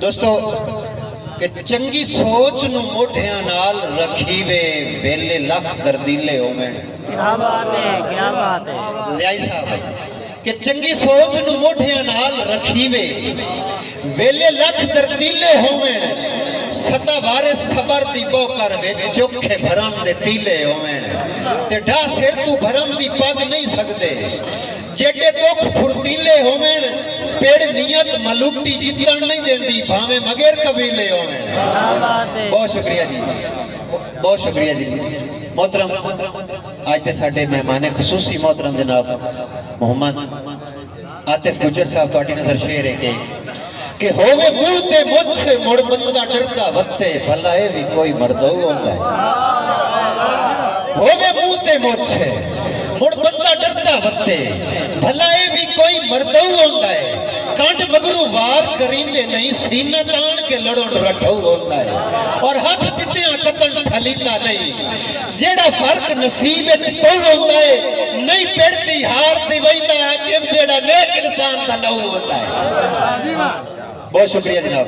दोस्तों कि चंगी सोच नू मोढियां नाल रखी वे वेले लख दर्दीले होवें। क्या बात है, क्या बात है। ज़ियाई साहब कि चंगी सोच नू मोढियां नाल रखी वे वेले लख दर्दीले होवें। सदा वारे सबर दी बो कर वे चोखे भरम दे तीले होवें। ते ढा सिर तू भरम दी पग नहीं सकदे जेडे दुख फुर्तीले होवें। पेड़ नियत मलुटी जितन नहीं देंदी भावे मगेर कबीले होवें। बहुत शुक्रिया जी, बहुत शुक्रिया जी। मोहतरम आज दे साडे मेहमान खसूसी मोहतरम जनाब मोहम्मद आतिफ गुजर साहब तुहाडी नजर शेर है कि होवे मुंह ते मुछ मुड़ बंदा डरदा वत्ते भला ए भी कोई मर्दो होंदा है। होवे मुंह ते मुछ मुड़ बंदा डरदा वत्ते भला ए भी कोई मर्दो होंदा है। कांट मगरू वार करींदे नहीं सीना तान के लड़ो रठो होता है। और हाथ दित्तियां कतन ठलींदा नहीं जेड़ा फर्क नसीब विच कोई होता है। नहीं पेड़ती हार दी वैंदा हाकिम जेड़ा नेक इंसान दा लहू होता है। बहुत शुक्रिया जनाब।